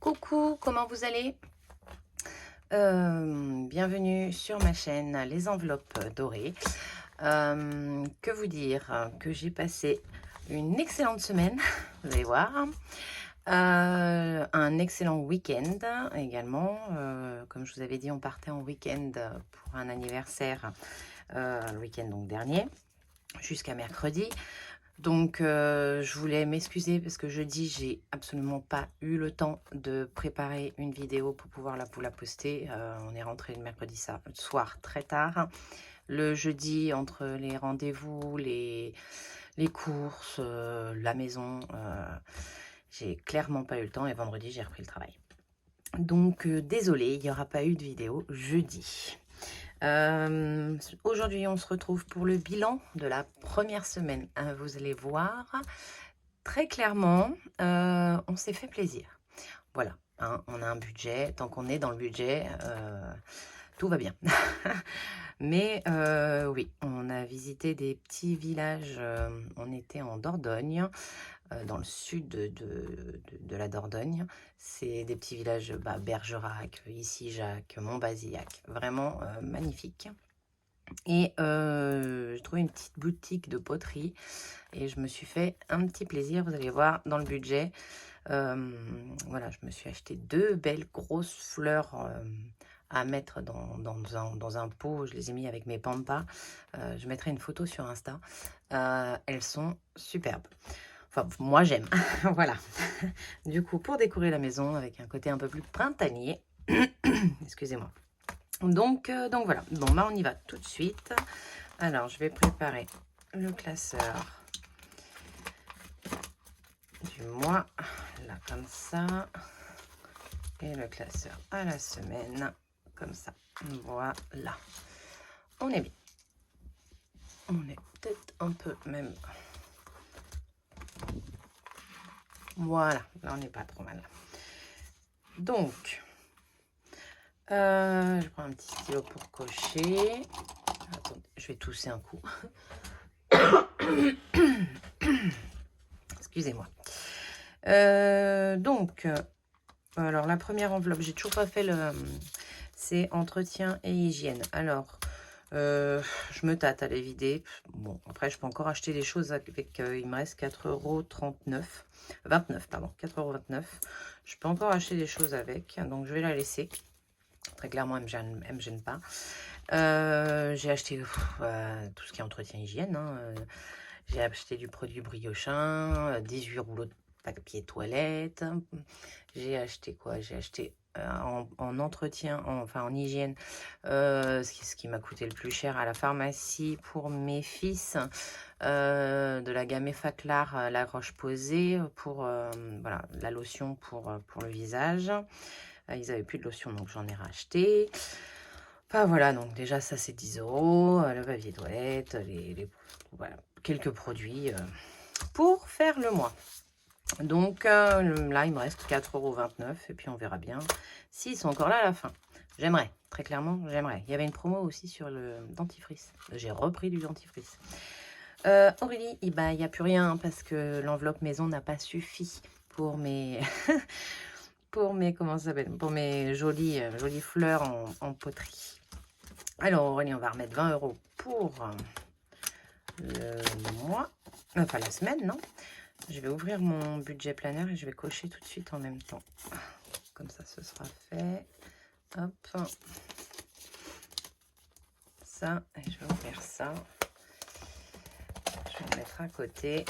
Coucou, comment vous allez? Bienvenue sur ma chaîne Les Enveloppes Dorées. Que vous dire? Que j'ai passé une excellente semaine, vous allez voir. Un excellent week-end également. Comme je vous avais dit, on partait en week-end pour un anniversaire le week-end donc dernier, jusqu'à mercredi. Donc, je voulais m'excuser parce que jeudi, j'ai absolument pas eu le temps de préparer une vidéo pour pouvoir vous la poster. On est rentré le mercredi soir très tard. Le jeudi, entre les rendez-vous, les courses, la maison, j'ai clairement pas eu le temps et vendredi, j'ai repris le travail. Donc, désolée, il n'y aura pas eu de vidéo jeudi. Aujourd'hui, on se retrouve pour le bilan de la première semaine. Vous allez voir, très clairement, on s'est fait plaisir. Voilà, hein, on a un budget. Tant qu'on est dans le budget, tout va bien. Mais oui, on a visité des petits villages. On était en Dordogne, dans le sud de la Dordogne. C'est des petits villages, Bergerac, Issy-Jacques, Montbazillac, vraiment magnifiques. Et j'ai trouvé une petite boutique de poterie et je me suis fait un petit plaisir, vous allez voir, dans le budget. Voilà, je me suis acheté 2 belles grosses fleurs à mettre dans un pot. Je les ai mis avec mes pampas. Je mettrai une photo sur Insta. Elles sont superbes. Enfin, moi j'aime. Voilà. Du coup, pour décorer la maison avec un côté un peu plus printanier. Excusez-moi. Donc voilà. Bon, on y va tout de suite. Alors, je vais préparer le classeur du mois. Là, comme ça. Et le classeur à la semaine. Comme ça. Voilà. On est bien. On est peut-être un peu même... Voilà, là on n'est pas trop mal. Donc, je prends un petit stylo pour cocher. Attendez, je vais tousser un coup. Excusez-moi. Donc, alors la première enveloppe, j'ai toujours pas fait le... C'est entretien et hygiène. Alors, je me tâte à les vider. Bon, après, je peux encore acheter des choses avec... il me reste 4,39 €. 29, pardon. 4,29 €. Je peux encore acheter des choses avec. Donc, je vais la laisser. Très clairement, elle me gêne pas. J'ai acheté tout ce qui est entretien hygiène. Hein. J'ai acheté du produit Briochin, 18 rouleaux de papier toilette. J'ai acheté quoi? J'ai acheté en entretien, en hygiène, ce qui m'a coûté le plus cher à la pharmacie pour mes fils, de la gamme Effaclar, la Roche-Posay, pour voilà, la lotion pour le visage. Ils n'avaient plus de lotion, donc j'en ai racheté. Enfin voilà, donc déjà ça c'est 10 €, le papier toilette, voilà, quelques produits pour faire le mois. Donc là il me reste 4,29 € et puis on verra bien s'ils sont encore là à la fin. J'aimerais, très clairement j'aimerais. Il y avait une promo aussi sur le dentifrice. J'ai repris du dentifrice. Aurélie, il n'y a plus rien parce que l'enveloppe maison n'a pas suffi pour mes... comment ça s'appelle, pour mes jolies fleurs en poterie. Alors Aurélie, on va remettre 20 € pour le mois, enfin la semaine, non? Je vais ouvrir mon budget planner et je vais cocher tout de suite en même temps. Comme ça, ce sera fait. Hop. Ça, et je vais ouvrir ça. Je vais le mettre à côté.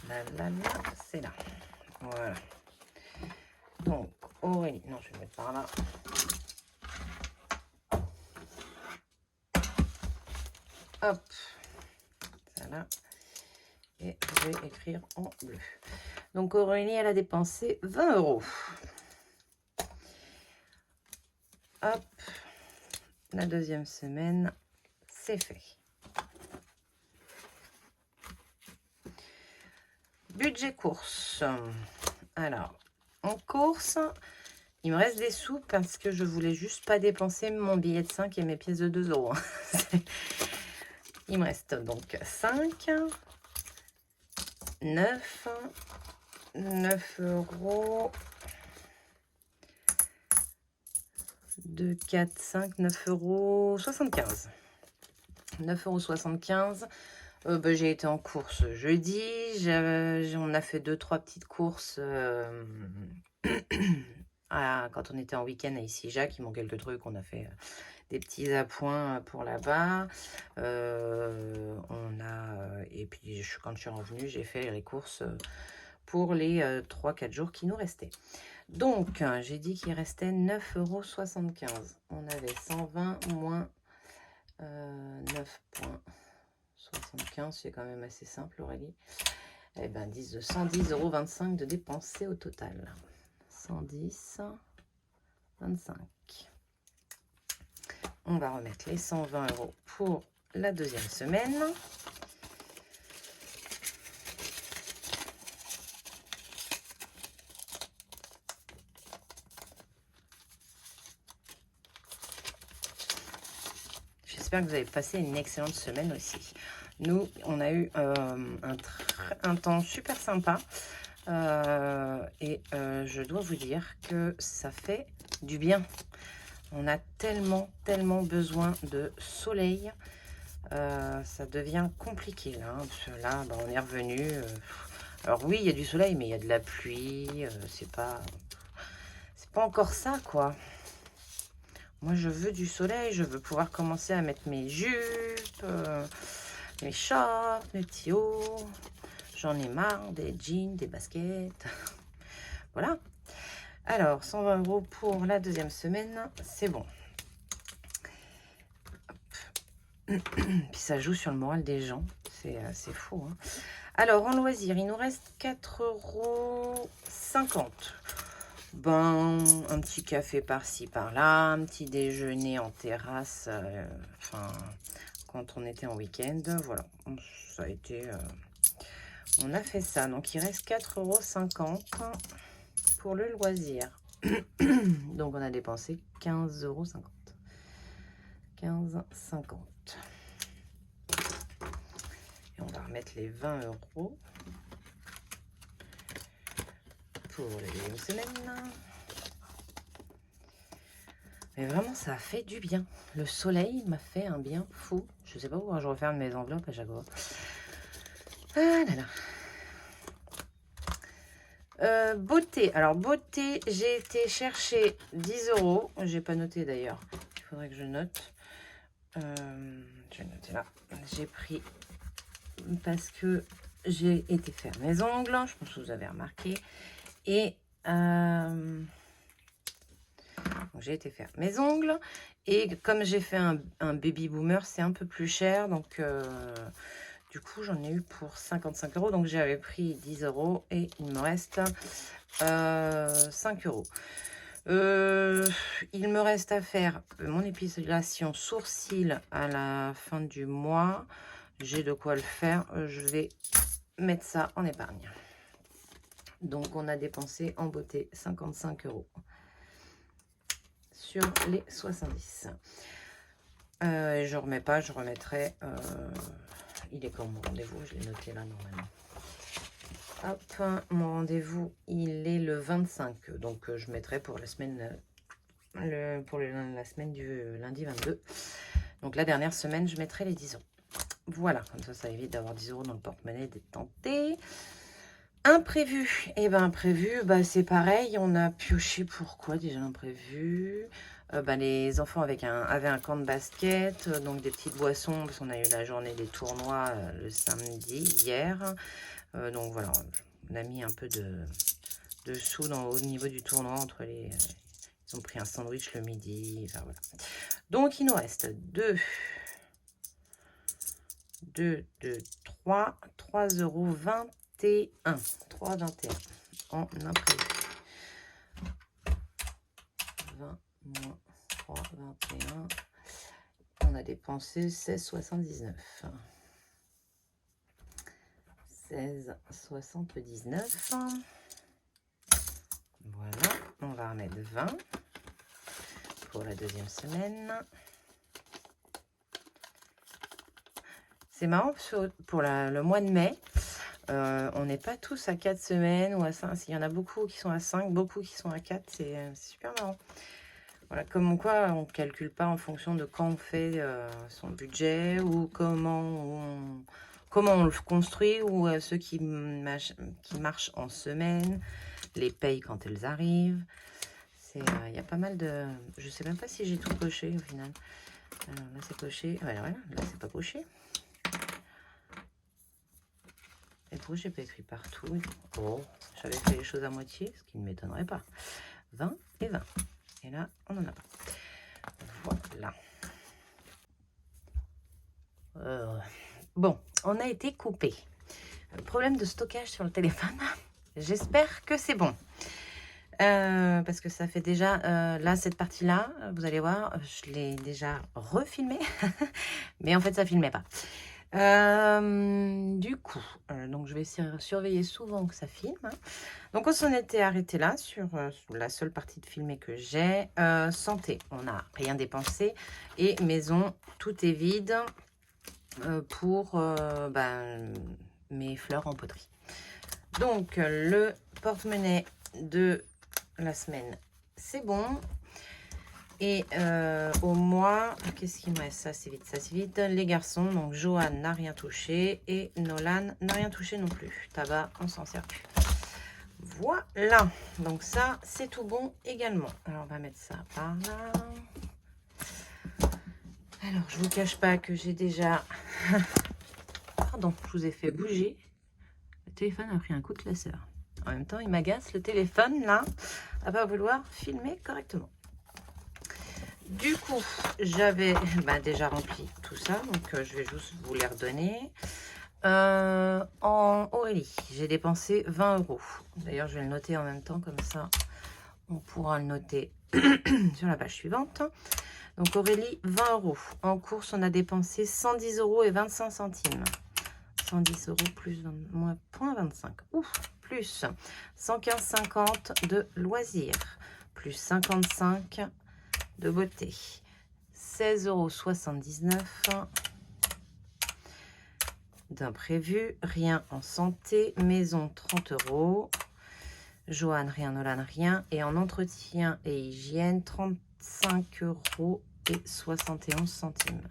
Là, c'est là. Voilà. Donc, Aurélie, non, je vais le mettre par là. Hop, ça là. Et je vais écrire en bleu. Donc, Aurélie, elle a dépensé 20 €. Hop, la deuxième semaine, c'est fait. Budget course. Alors, en course, il me reste des sous parce que je voulais juste pas dépenser mon billet de 5 et mes pièces de 2 €. Il me reste donc 5, 9, 9 euros, 2, 4, 5, 9 euros 75. 9,75 €. J'ai été en course jeudi. On a fait 2-3 petites courses quand on était en week-end à Ici-Jacques. Ils m'ont quelques trucs. On a fait des petits appoints pour là-bas. Et puis, quand je suis revenue, j'ai fait les courses pour les 3-4 jours qui nous restaient. Donc, j'ai dit qu'il restait 9,75 €. On avait 120 moins 9,75, c'est quand même assez simple, Aurélie. Eh bien, 110,25 € de dépensés au total. 110,25. On va remettre les 120 € pour la deuxième semaine. J'espère que vous avez passé une excellente semaine aussi. Nous, on a eu un temps super sympa. Je dois vous dire que ça fait du bien. On a tellement besoin de soleil. Ça devient compliqué là. Là, on est revenu. Alors oui, il y a du soleil, mais il y a de la pluie. C'est pas encore ça, quoi. Moi, je veux du soleil. Je veux pouvoir commencer à mettre mes jupes, mes shorts, mes petits hauts. J'en ai marre des jeans, des baskets. Voilà. Alors, 120 € pour la deuxième semaine, c'est bon. Puis ça joue sur le moral des gens. C'est fou. Hein. Alors, en loisir, il nous reste 4,50 €. Un petit café par-ci, par-là. Un petit déjeuner en terrasse. Quand on était en week-end. Voilà. Ça a été... on a fait ça. Donc, il reste 4,50 € pour le loisir. Donc, on a dépensé 15,50 €. 15,50 €. Et on va remettre les 20 € pour la deuxième semaine. Mais vraiment, ça a fait du bien. Le soleil m'a fait un bien fou. Je sais pas pourquoi je referme mes enveloppes à chaque fois. Ah là là. Beauté. Alors, beauté, j'ai été chercher 10 €. J'ai pas noté d'ailleurs. Il faudrait que je note. Je vais noter là. J'ai pris parce que j'ai été faire mes ongles. Je pense que vous avez remarqué. Et j'ai été faire mes ongles. Et comme j'ai fait un baby boomer, c'est un peu plus cher. Donc, du coup, j'en ai eu pour 55 €. Donc, j'avais pris 10 € et il me reste 5 €. Il me reste à faire mon épilation sourcils à la fin du mois. J'ai de quoi le faire. Je vais mettre ça en épargne. Donc, on a dépensé en beauté 55 € sur les 70. Je remets pas, je remettrai. Il est comme mon rendez-vous, je l'ai noté là normalement. Hop, mon rendez-vous, il est le 25. Donc, je mettrai pour la semaine, la semaine du lundi 22. Donc, la dernière semaine, je mettrai les 10 €. Voilà, comme ça évite d'avoir 10 € dans le porte-monnaie, d'être tenté. Imprévu. Et ben imprévu, c'est pareil. On a pioché pourquoi déjà imprévu. Les enfants avaient un camp de basket, donc des petites boissons, parce qu'on a eu la journée des tournois le samedi, hier. Donc voilà, on a mis un peu de sous au niveau du tournoi entre les... ils ont pris un sandwich le midi. Enfin, voilà. Donc il nous reste 3,21 €. 3,21 € en imprévu. 20 moins 3,21 €. On a dépensé 16,79 €. 16,79 €. Voilà, on va remettre 20 pour la deuxième semaine. C'est marrant, pour le mois de mai, on n'est pas tous à 4 semaines ou à 5. Il y en a beaucoup qui sont à 5, beaucoup qui sont à 4. C'est super marrant. Voilà, comme quoi on ne calcule pas en fonction de quand on fait son budget ou comment on le construit, ou ceux qui marchent en semaine, les payes quand elles arrivent. Il y a pas mal de... Je sais même pas si j'ai tout coché au final. Alors là c'est coché. Voilà, là c'est pas coché. Et pourquoi j'ai pas écrit partout? Oh, j'avais fait les choses à moitié, ce qui ne m'étonnerait pas. 20 et 20. Et là, on n'en a pas. Voilà. Bon, on a été coupé. Problème de stockage sur le téléphone. J'espère que c'est bon. Parce que ça fait déjà... là, cette partie-là, vous allez voir, je l'ai déjà refilmé. Mais en fait, ça ne filmait pas. Du coup, donc je vais surveiller souvent que ça filme. Donc on s'en était arrêté là sur la seule partie de filmé que j'ai. Santé, on n'a rien dépensé. Et maison, tout est vide pour mes fleurs en poterie. Donc le porte-monnaie de la semaine, c'est bon. Et au mois, qu'est-ce qu'il me reste? Ça c'est vite, ça c'est vite. Les garçons, donc Johan n'a rien touché et Nolan n'a rien touché non plus. Tabac, on s'en sert plus. Voilà, donc ça c'est tout bon également. Alors on va mettre ça par là. Alors je vous cache pas que j'ai déjà... Pardon, je vous ai fait bouger. Le téléphone a pris un coup de classeur. En même temps, il m'agace le téléphone là, à pas vouloir filmer correctement. Du coup, j'avais déjà rempli tout ça, donc je vais juste vous les redonner. En Aurélie, j'ai dépensé 20 €. D'ailleurs, je vais le noter en même temps, comme ça, on pourra le noter sur la page suivante. Donc Aurélie, 20 €. En course, on a dépensé 110 € et 25 centimes. 110 € plus moins 0,25. Ouf, plus 115,50 de loisirs, plus 55 de beauté, 16,79 € d'imprévu, rien en santé, maison 30 €, Johan rien, Nolan rien, et en entretien et hygiène 35,71 €.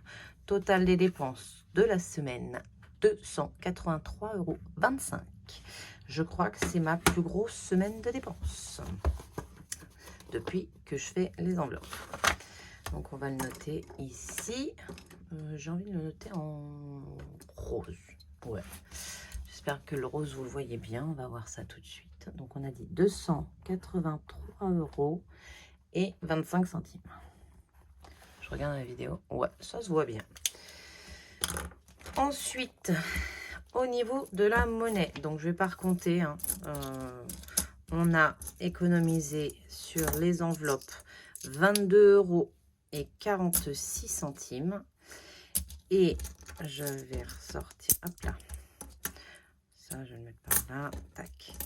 Total des dépenses de la semaine 283,25 €. Je crois que c'est ma plus grosse semaine de dépenses depuis que je fais les enveloppes. Donc on va le noter ici. J'ai envie de le noter en rose. Ouais. J'espère que le rose vous le voyez bien. On va voir ça tout de suite. Donc on a dit 283 € et 25 centimes. Je regarde la vidéo. Ouais, ça se voit bien. Ensuite, au niveau de la monnaie, donc je vais pas recompter, hein. On a économisé sur les enveloppes 22 € et 46 centimes. Et je vais ressortir, hop là, ça je vais le mettre par là, tac.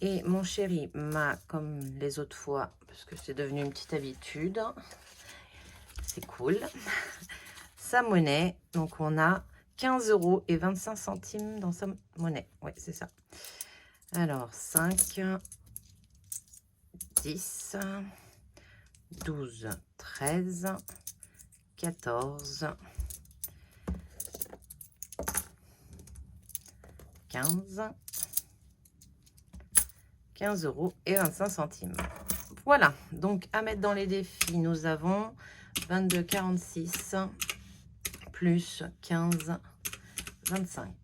Et mon chéri m'a, comme les autres fois, parce que c'est devenu une petite habitude, c'est cool, sa monnaie. Donc on a 15 € et 25 centimes dans sa monnaie. Oui, c'est ça. Alors 5, 10, 12, 13, 14, 15 € et 25 centimes. Voilà, donc à mettre dans les défis, nous avons 22,46 plus 15, 25.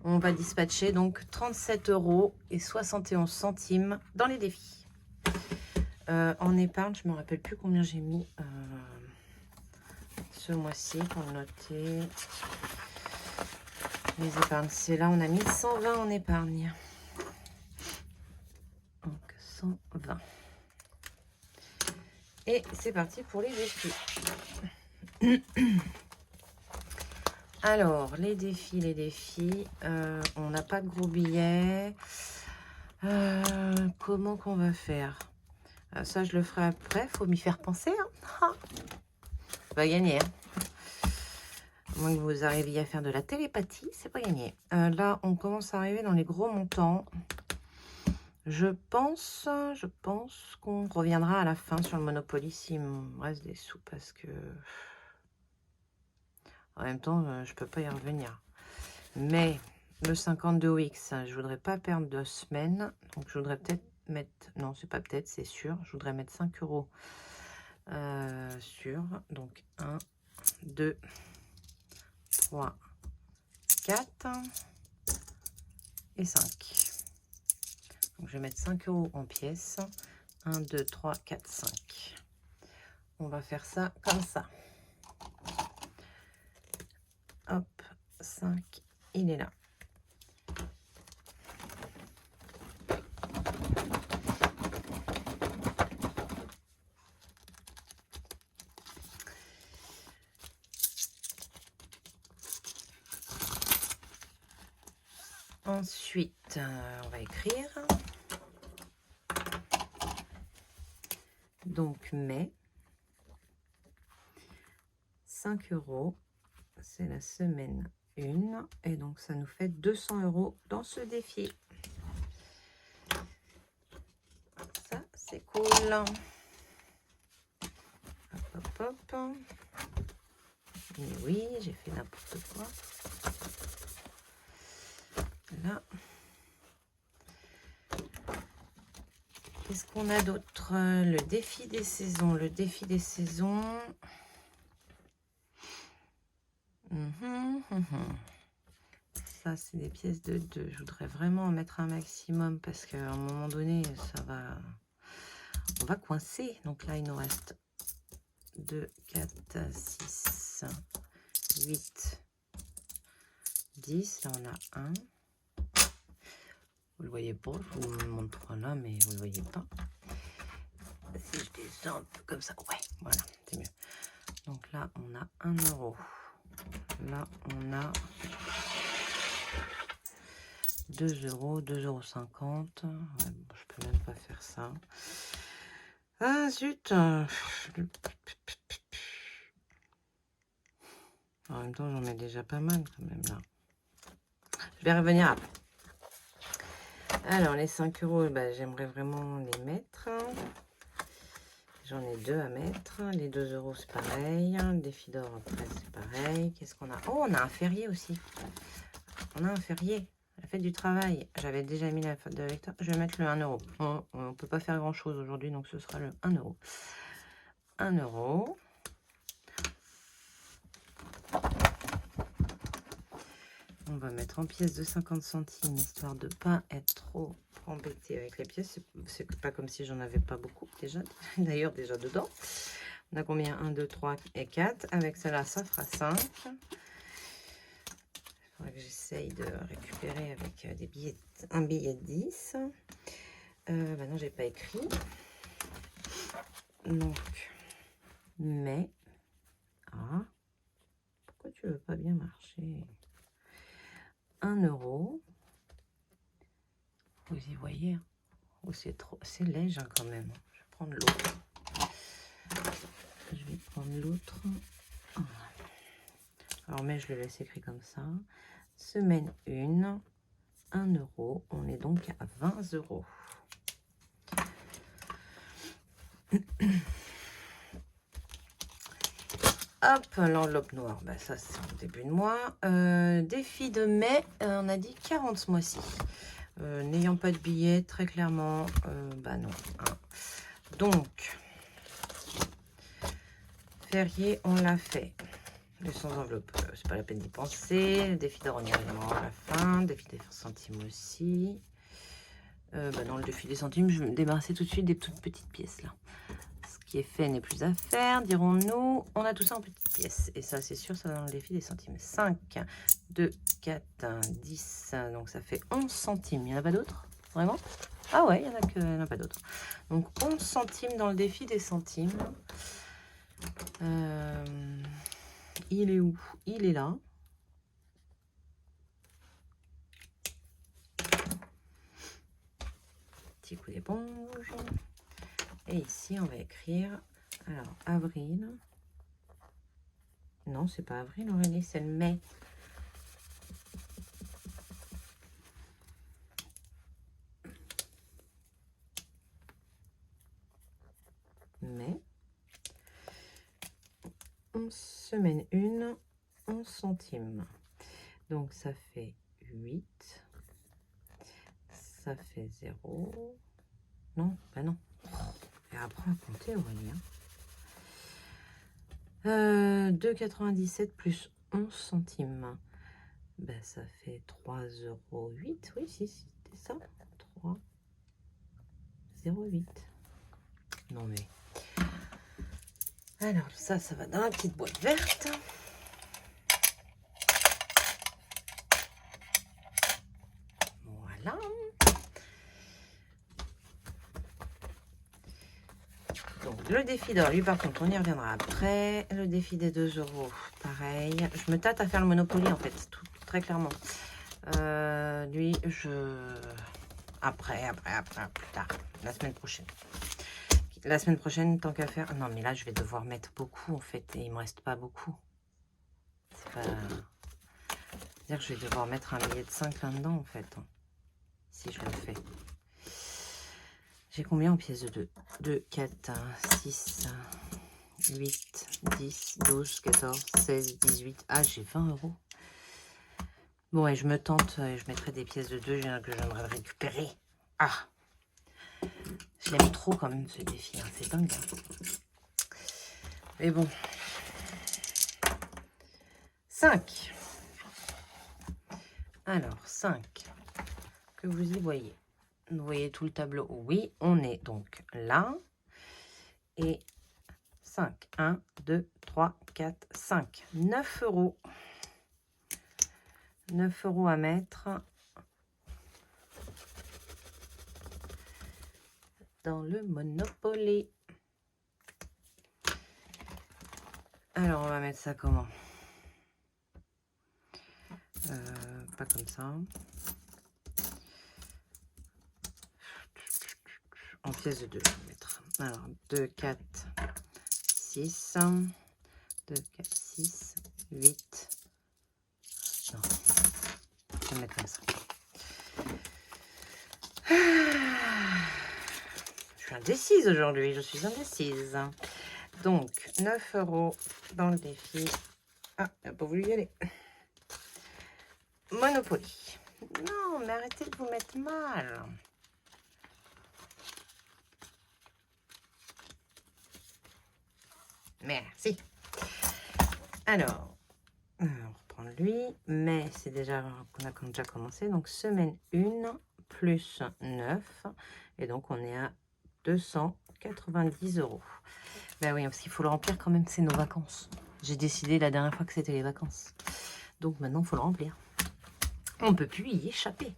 On va dispatcher donc 37 € et 71 centimes dans les défis. En épargne, je ne me rappelle plus combien j'ai mis ce mois-ci pour noter. Les épargnes, c'est là, on a mis 120 en épargne. Donc 120. Et c'est parti pour les défis. Alors, les défis, on n'a pas de gros billets. Comment qu'on va faire? Ça, je le ferai après. Faut m'y faire penser. Hein. On va gagner. Hein. À moins que vous arriviez à faire de la télépathie, c'est pas gagné. Là, on commence à arriver dans les gros montants. Je pense qu'on reviendra à la fin sur le Monopoly s'il me reste des sous parce que en même temps, je peux pas y revenir. Mais le 52 OX, je voudrais pas perdre de semaine. Donc, je voudrais peut-être mettre... Non, c'est pas peut-être, c'est sûr. Je voudrais mettre 5 € sur... Donc, 1, 2, 3, 4 et 5. Donc, je vais mettre 5 € en pièces. 1, 2, 3, 4, 5. On va faire ça comme ça. Hop, 5, il est là. Ensuite, on va écrire. Donc, mai, 5 €, c'est la semaine 1. Et donc, ça nous fait 200 € dans ce défi. Ça, c'est cool. Hop, hop, hop. Mais oui, j'ai fait n'importe quoi. Là. Qu'est-ce qu'on a d'autre? Le défi des saisons. Le défi des saisons. Ça, c'est des pièces de 2. Je voudrais vraiment en mettre un maximum parce qu'à un moment donné, ça va... On va coincer. Donc là, il nous reste 2, 4, 6, 8, 10. Là, on a 1. Vous le voyez pas, je vous le montre là, mais vous le voyez pas. Si je descends un peu comme ça, ouais, voilà, c'est mieux. Donc là, on a 1 €. Là, on a 2 €, 2,50 €. Ouais, bon, je peux même pas faire ça. Ah zut! En même temps, j'en mets déjà pas mal quand même là. Je vais revenir après. Alors, les 5 €, bah, j'aimerais vraiment les mettre. J'en ai 2 à mettre. Les 2 €, c'est pareil. Le défi d'or, après, c'est pareil. Qu'est-ce qu'on a? Oh, on a un férié aussi. On a un férié. La fête du travail. J'avais déjà mis la fête de Vecteur. Je vais mettre le 1 €. On ne peut pas faire grand-chose aujourd'hui, donc ce sera le 1 €. 1 €. On va mettre en pièces de 50 centimes, histoire de ne pas être trop embêté avec les pièces. C'est pas comme si j'en avais pas beaucoup déjà. D'ailleurs, déjà dedans. On a combien? 1, 2, 3 et 4. Avec celle-là, ça fera 5. Il faudrait que j'essaye de récupérer avec des billets, un billet de 10. Bah non, j'ai pas écrit. Donc, mais... Ah, pourquoi tu veux pas bien marcher? 1 €. Vous y voyez? Oh, c'est trop, c'est léger quand même. Je vais prendre l'autre. Je vais prendre l'autre. Alors, mais je le laisse écrit comme ça. Semaine 1, 1 €. On est donc à 20 €. Hop, l'enveloppe noire, bah ça c'est en début de mois. Défi de mai, on a dit 40 ce mois-ci. N'ayant pas de billet, très clairement, bah non. Hein. Donc, férié, on l'a fait. Les sans enveloppe, c'est pas la peine d'y penser. Le défi d'or, on y reviendra à la fin. Défi des centimes aussi. Bah non, le défi des centimes, je vais me débarrasser tout de suite des toutes petites pièces là. Ce qui est fait n'est plus à faire, dirons-nous. On a tout ça en petites pièces. Et ça, c'est sûr, ça va dans le défi des centimes. 5, 2, 4, 10. Donc, ça fait 11 centimes. Il n'y en a pas d'autres? Vraiment? Ah ouais, il n'y en a pas d'autres. Donc, 11 centimes dans le défi des centimes. Il est où? Il est là. Petit coup d'éponge. Et ici, on va écrire, alors, avril. Non, c'est pas avril, Aurélie, c'est le mai. Mai. Semaine 1, 11 centimes. Donc, ça fait 8. Ça fait 0. Non, bah non. Et après, à compter, Aurélie. 2,97 plus 11 centimes. Ben, ça fait 3,08 €. Oui, si, c'était ça. 3,08 €. Non, mais... Alors, ça va dans la petite boîte verte. Voilà. Donc, le défi d'or, lui, par contre, on y reviendra après. Le défi des 2 €, pareil. Je me tâte à faire le Monopoly, en fait, tout, très clairement. Lui, Après, plus tard. La semaine prochaine. La semaine prochaine, tant qu'à faire... Non, mais là, je vais devoir mettre beaucoup, en fait. Et il me reste pas beaucoup. C'est pas... C'est-à-dire que je vais devoir mettre un billet de 5 là-dedans, en fait. Si je le fais. J'ai combien en pièces de 2? 2, 4, 6, 8, 10, 12, 14, 16, 18. Ah, j'ai 20 €. Bon, et je me tente. Je mettrai des pièces de 2 que j'aimerais récupérer. Ah! Je l'aime trop quand même, ce défi. Hein. C'est dingue. Hein. Mais bon. 5. Alors, 5. Que vous y voyez. Vous voyez tout le tableau. Oui, on est donc là. Et 5. 1, 2, 3, 4, 5. 9 €. 9 € à mettre dans le Monopoly. Alors, on va mettre ça comment? Pas comme ça. En pièces de 2, je vais mettre. Alors, 2, 4, 6. 2, 4, 6, 8. Non. Je vais mettre comme ça. Je suis indécise aujourd'hui. Je suis indécise. Donc, 9 € dans le défi. Ah, il n'a pas voulu y aller. Monopoly. Non, mais arrêtez de vous mettre mal. Merci. Alors, on reprend lui. Mais c'est déjà qu'on a déjà commencé. Donc, semaine 1 plus 9. Et donc, on est à 290 €. Ben oui, parce qu'il faut le remplir quand même. C'est nos vacances. J'ai décidé la dernière fois que c'était les vacances. Donc, maintenant, il faut le remplir. On ne peut plus y échapper.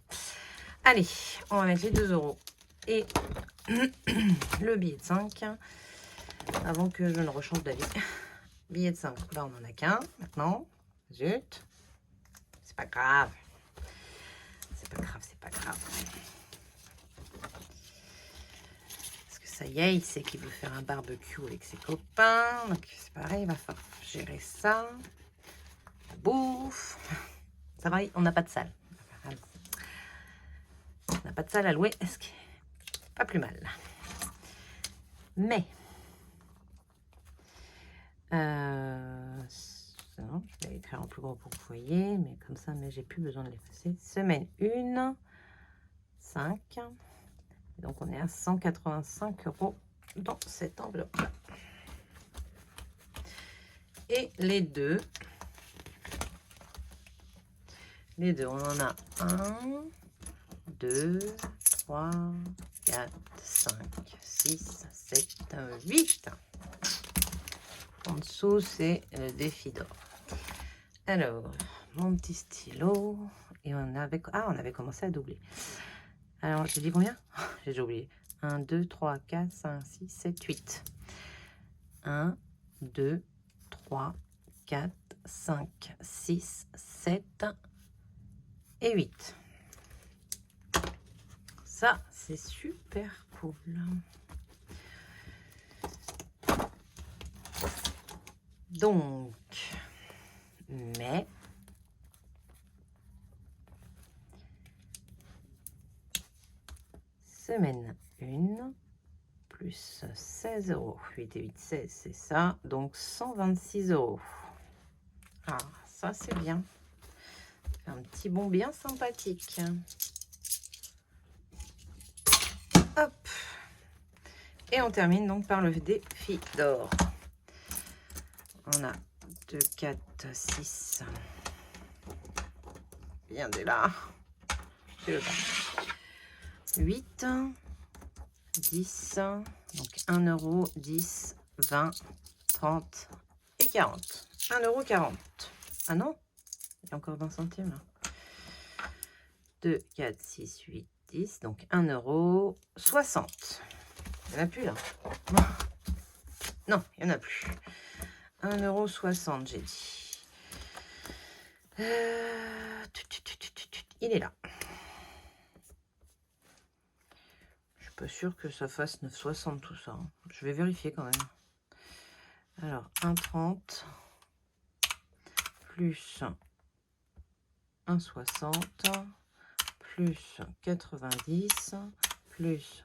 Allez, on va mettre les 2 € et le billet de 5 avant que je ne rechange d'avis. Billet de 5, là on n'en a qu'un maintenant. Zut. C'est pas grave. C'est pas grave, c'est pas grave. Parce que ça y est, il sait qu'il veut faire un barbecue avec ses copains. Donc c'est pareil, il va falloir gérer ça. La bouffe. Ça va, on n'a pas de salle. On n'a pas de salle à louer, ce qui est pas plus mal. Mais, non, je vais écrire en plus gros pour que vous voyez, mais comme ça, mais j'ai plus besoin de l'effacer. Semaine 1, 5. Et donc, on est à 185 € dans cette enveloppe-là. Et les deux, on en a 1, 2, 3, 4, 5, 6, 7, 8. En dessous, c'est le défi d'or. Alors, mon petit stylo. Et on avait commencé à doubler. Alors, j'ai dit combien? J'ai déjà oublié. 1, 2, 3, 4, 5, 6, 7, 8. 1, 2, 3, 4, 5, 6, 7 et 8. Ça, c'est super cool. Donc, Mais semaine 1, plus 16 €. 8 et 8, 16, c'est ça. Donc 126 €. Ah, ça c'est bien. Un petit bond bien sympathique. Hop. Et on termine donc par le défi d'or. On a 2, 4, 6. Bien dès là. C'est le bas. 8, 10, donc 1 €, 10, 20, 30 et 40. 1,40 €. Ah non, il y a encore 20 centimes là. 2, 4, 6, 8, 10, donc 1,60 €. Il n'y en a plus là. Non, il n'y en a plus. 1,60 €, j'ai dit. Il est là. Je suis pas sûre que ça fasse 9,60 tout ça. Je vais vérifier quand même. Alors, 1,30 plus 1,60 plus 90 plus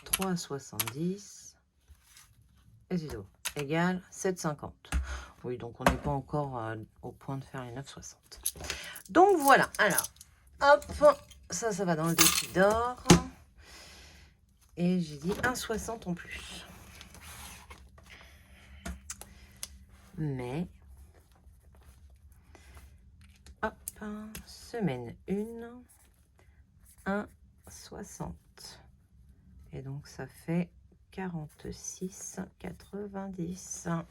3,70 et 0 égale 7,50. Oui, donc on n'est pas encore au point de faire les 9,60. Donc voilà, alors, hop, ça va dans le défi d'or. Et j'ai dit 1,60 en plus. Mais, hop, semaine 1, 1,60. Et donc ça fait 46,90.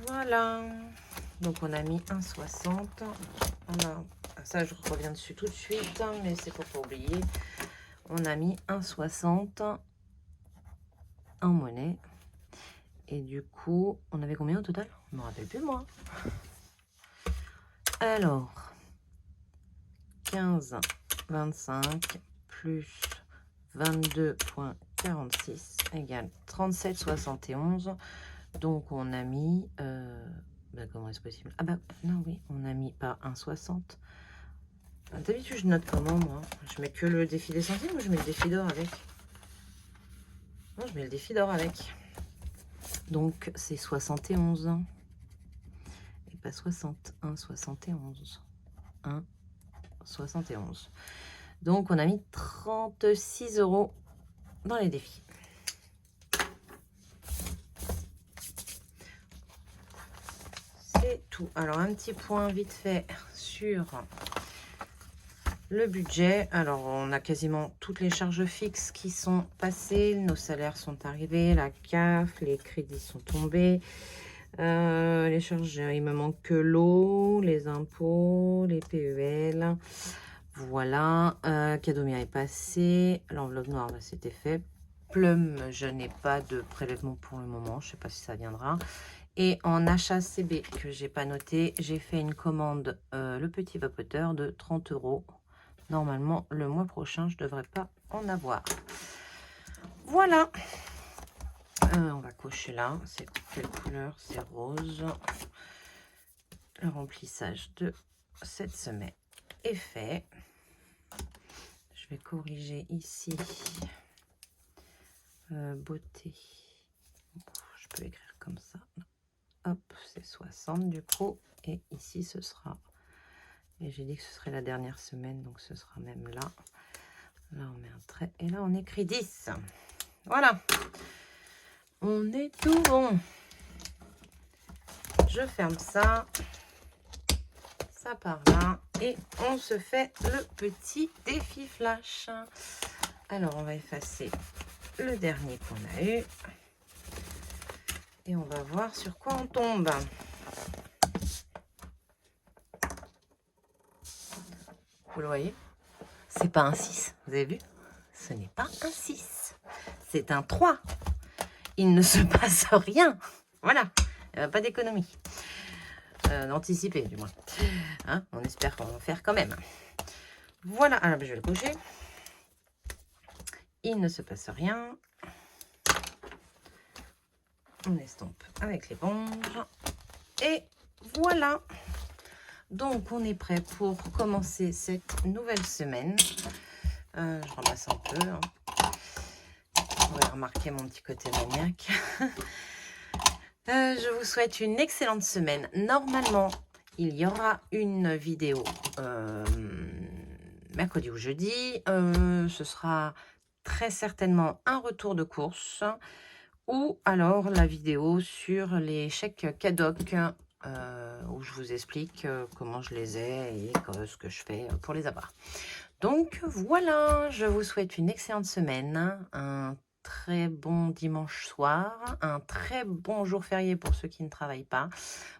Voilà. Donc on a mis 1,60. Ça je reviens dessus tout de suite, mais c'est pour pas oublier. On a mis 1,60 en monnaie. Et du coup, on avait combien au total? Je ne me rappelle plus moi. Alors, 15,25 plus 22,46 égale 37,71. Donc on a mis... comment est-ce possible? Ah bah non, oui, on a mis pas 1,60. D'habitude, je note comment, moi? Je mets que le défi des centimes ou je mets le défi d'or avec? Non, je mets le défi d'or avec. Donc, c'est 71. Et pas 60. 1,71. 1,71. Donc, on a mis 36 € dans les défis. C'est tout. Alors, un petit point vite fait sur... le budget. Alors, on a quasiment toutes les charges fixes qui sont passées. Nos salaires sont arrivés, la CAF, les crédits sont tombés. Les charges, il me manque que l'eau, les impôts, les PEL. Voilà. Cadomia est passé. L'enveloppe noire, bah, c'était fait. Plum, je n'ai pas de prélèvement pour le moment. Je ne sais pas si ça viendra. Et en achat CB que j'ai pas noté, j'ai fait une commande, le petit vapoteur de 30 €. Normalement, le mois prochain, je ne devrais pas en avoir. Voilà. On va cocher là. C'est quelle couleur? C'est rose. Le remplissage de cette semaine est fait. Je vais corriger ici. Beauté. Je peux écrire comme ça. Hop, c'est 60 du coup. Et ici, ce sera... Et j'ai dit que ce serait la dernière semaine, donc ce sera même là. Là, on met un trait. Et là, on écrit 10. Voilà. On est tout bon. Je ferme ça. Ça part là. Et on se fait le petit défi flash. Alors, on va effacer le dernier qu'on a eu. Et on va voir sur quoi on tombe. Vous le voyez? C'est pas un 6, vous avez vu? Ce n'est pas un 6, c'est un 3. Il ne se passe rien. Voilà, pas d'économie. D'anticiper, du moins. Hein, on espère qu'on va faire quand même. Voilà, alors je vais le cocher. Il ne se passe rien. On estompe avec l'éponge. Et voilà. Donc, on est prêt pour commencer cette nouvelle semaine. Je ramasse un peu. Hein. Vous avez remarqué mon petit côté maniaque. Je vous souhaite une excellente semaine. Normalement, il y aura une vidéo mercredi ou jeudi. Ce sera très certainement un retour de course ou alors la vidéo sur les chèques CADOC où je vous explique comment je les ai et ce que je fais pour les avoir. Donc voilà, je vous souhaite une excellente semaine, un très bon dimanche soir, un très bon jour férié pour ceux qui ne travaillent pas.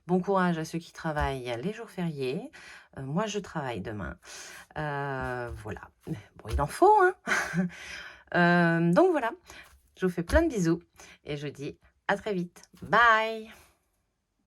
Bon courage à ceux qui travaillent les jours fériés. Moi, je travaille demain. Voilà. Bon, il en faut, hein. Donc voilà, je vous fais plein de bisous et je vous dis à très vite. Bye!